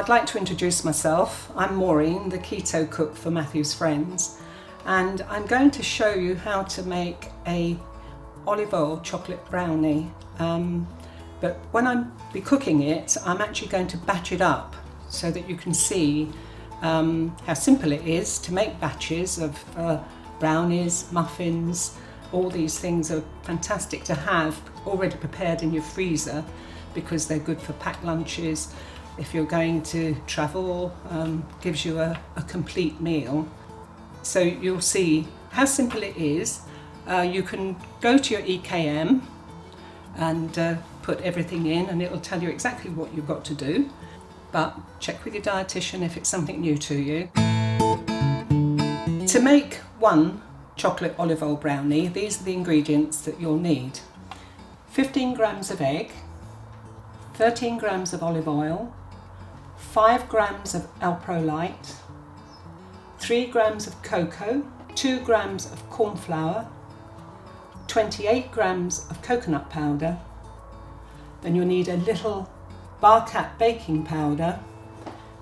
I'd like to introduce myself. I'm Maureen, the keto cook for Matthew's Friends, and I'm going to show you how to make a olive oil chocolate brownie. But when I'm cooking it, I'm actually going to batch it up so that you can see how simple it is to make batches of brownies, muffins. All these things are fantastic to have already prepared in your freezer because they're good for packed lunches. If you're going to travel, gives you a complete meal. So you'll see how simple it is. You can go to your EKM and put everything in, and it will tell you exactly what you've got to do. But check with your dietitian if it's something new to you. To make one chocolate olive oil brownie, these are the ingredients that you'll need. 15 grams of egg, 13 grams of olive oil, 5 grams of Alpro Light, 3 grams of cocoa, 2 grams of corn flour, 28 grams of coconut powder. Then you'll need a little bar cap baking powder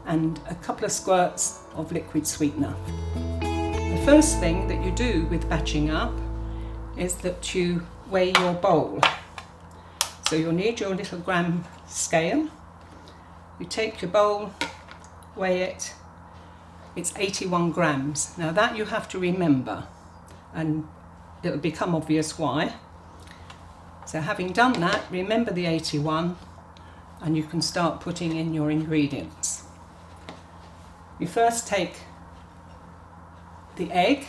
and a couple of squirts of liquid sweetener. The first thing that you do with batching up is that you weigh your bowl. So you'll need your little gram scale. You take your bowl, weigh it, it's 81 grams. Now that you have to remember, and it'll become obvious why. So having done that, remember the 81 and you can start putting in your ingredients. You first take the egg.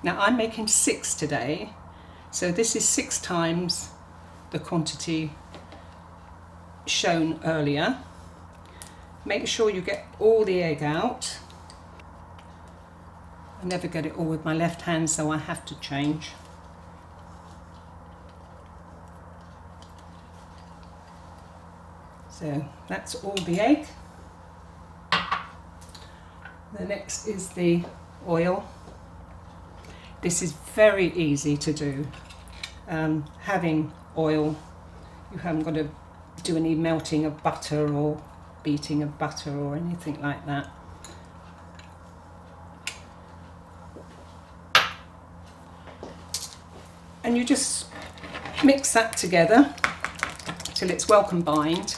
Now I'm making 6 today, so this is 6 times the quantity shown earlier. Make sure you get all the egg out. I never get it all with my left hand, so I have to change. So that's all the egg. The next is the oil. This is very easy to do. Having oil, you haven't got to do any melting of butter or beating of butter or anything like that. And you just mix that together till it's well combined.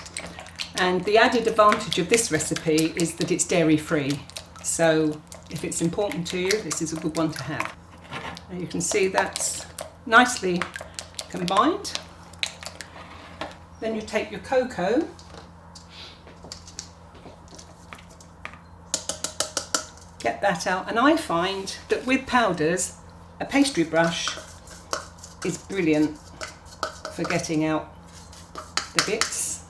And the added advantage of this recipe is that it's dairy free. So if it's important to you, this is a good one to have. And you can see that's nicely combined. Then you take your cocoa, get that out, and I find that with powders, a pastry brush is brilliant for getting out the bits.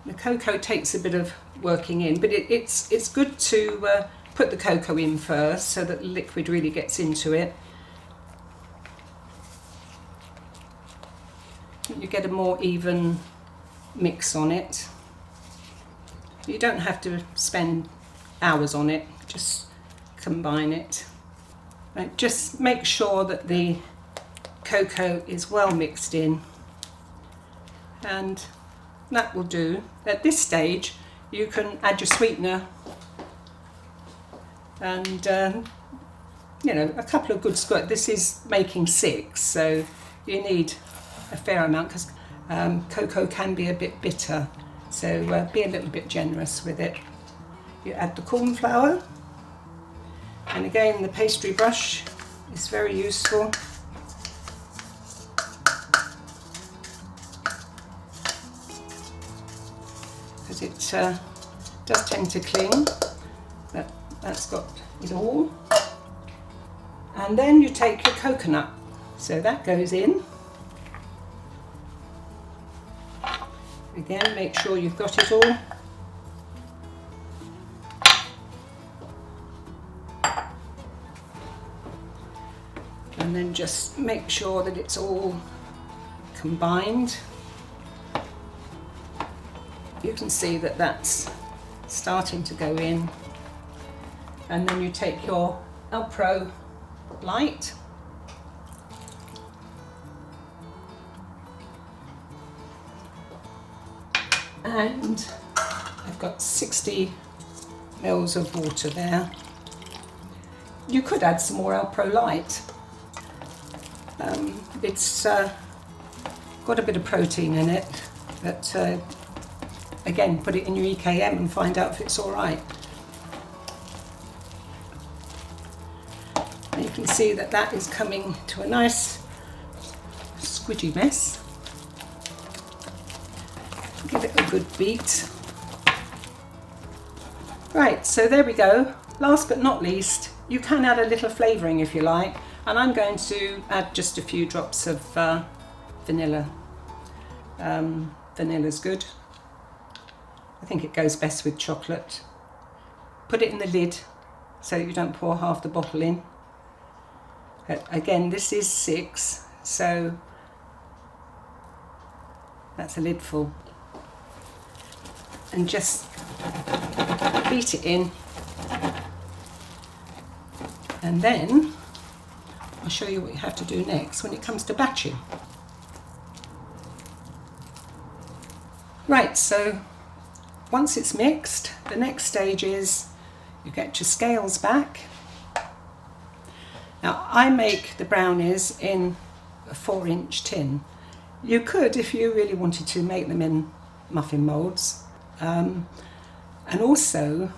The cocoa takes a bit of working in, but it's good to put the cocoa in first so that the liquid really gets into it. You get a more even mix on it. You don't have to spend hours on it, just combine it. Right, just make sure that the cocoa is well mixed in, and that will do. At this stage you can add your sweetener and you know, a couple of good squirts. This is making 6, so you need a fair amount because cocoa can be a bit bitter, so be a little bit generous with it. You add the corn flour, and again the pastry brush is very useful. Because it does tend to cling, but that's got it all. And then you take your coconut, so that goes in. Again, make sure you've got it all. And then just make sure that it's all combined. You can see that that's starting to go in. And then you take your Alpro Light And I've got 60 mils of water there. You could add some more Alpro Light. It's got a bit of protein in it, but again, put it in your EKM and find out if it's all right. And you can see that that is coming to a nice squidgy mess. Give it a good beat. Right, so there we go. Last but not least, you can add a little flavouring if you like, and I'm going to add just a few drops of vanilla. Vanilla's good. I think it goes best with chocolate. Put it in the lid so that you don't pour half the bottle in. Again, this is 6, so that's a lid full. And just beat it in. And then I'll show you what you have to do next when it comes to batching. Right, so once it's mixed, the next stage is you get your scales back. Now I make the brownies in a 4-inch tin. You could, if you really wanted to, make them in muffin moulds. And also,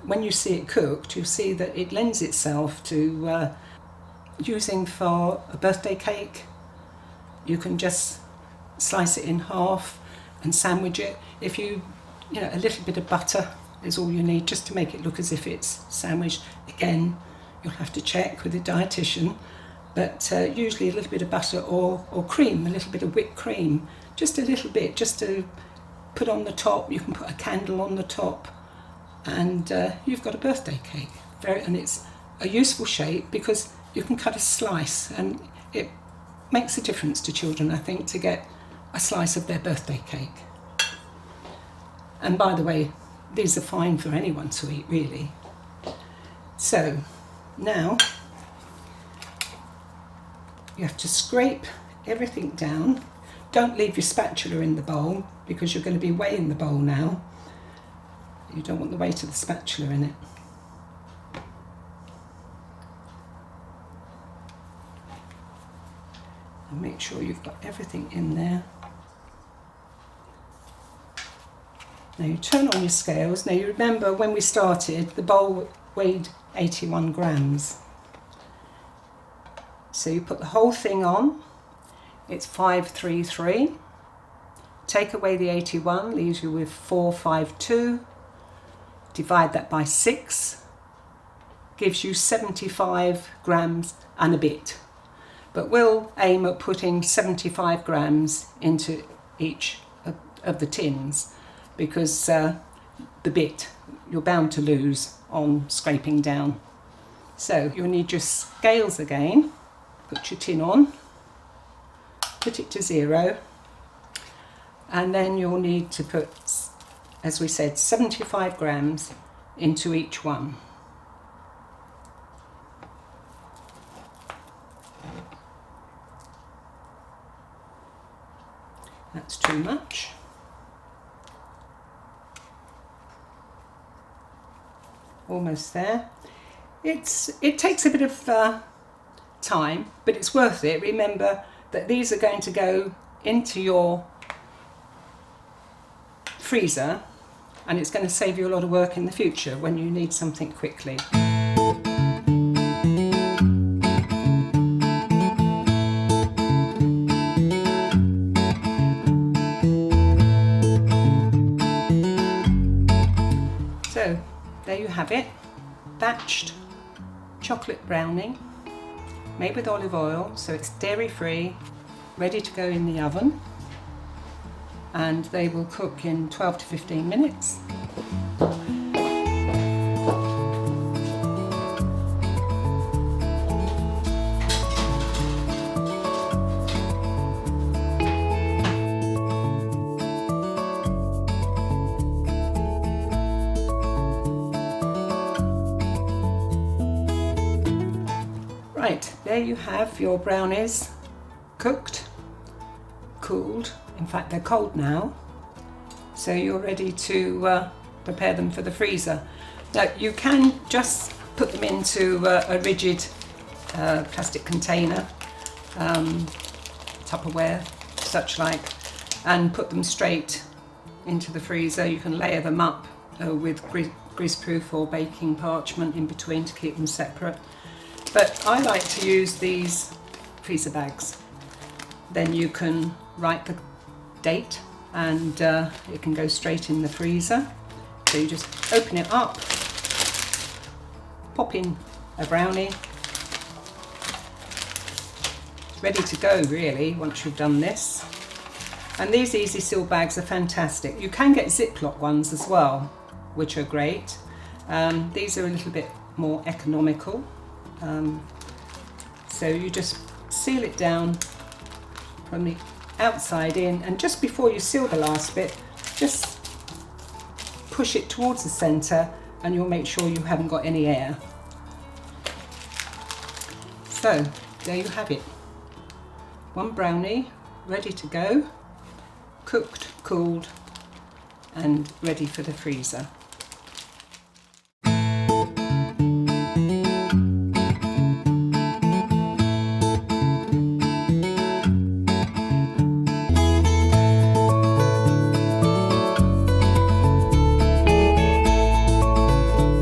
when you see it cooked, you'll see that it lends itself to using for a birthday cake. You can just slice it in half and sandwich it. If you know, a little bit of butter is all you need just to make it look as if it's sandwiched. Again, you'll have to check with a dietitian, but usually a little bit of butter or cream, a little bit of whipped cream, just a little bit, just to put on the top. You can put a candle on the top, and you've got a birthday cake. And it's a useful shape because you can cut a slice, and it makes a difference to children, I think, to get a slice of their birthday cake. And by the way, these are fine for anyone to eat, really. So now you have to scrape everything down. Don't leave your spatula in the bowl because you're going to be weighing the bowl now. You don't want the weight of the spatula in it. And make sure you've got everything in there. Now you turn on your scales. Now you remember when we started, the bowl weighed 81 grams. So you put the whole thing on. It's 533. Take away the 81, leaves you with 452. Divide that by 6, gives you 75 grams and a bit. But we'll aim at putting 75 grams into each of the tins, because the bit you're bound to lose on scraping down. So you'll need your scales again. Put your tin on, put it to 0, and then you'll need to put, as we said, 75 grams into each one. That's too much. Almost there. It takes a bit of time, but it's worth it. Remember that these are going to go into your freezer, and it's going to save you a lot of work in the future when you need something quickly. So there you have it, batched chocolate brownie made with olive oil, so it's dairy free, ready to go in the oven, and they will cook in 12 to 15 minutes. Right, there you have your brownies, cooked, cooled. In fact, they're cold now. So you're ready to prepare them for the freezer. Now you can just put them into a rigid plastic container, Tupperware, such like, and put them straight into the freezer. You can layer them up with greaseproof or baking parchment in between to keep them separate. But I like to use these freezer bags. Then you can write the date and it can go straight in the freezer. So you just open it up, pop in a brownie. It's ready to go really once you've done this. And these easy seal bags are fantastic. You can get Ziploc ones as well, which are great. These are a little bit more economical. So you just seal it down from the outside in, and just before you seal the last bit, just push it towards the centre and you'll make sure you haven't got any air. So there you have it. One brownie ready to go, cooked, cooled and ready for the freezer.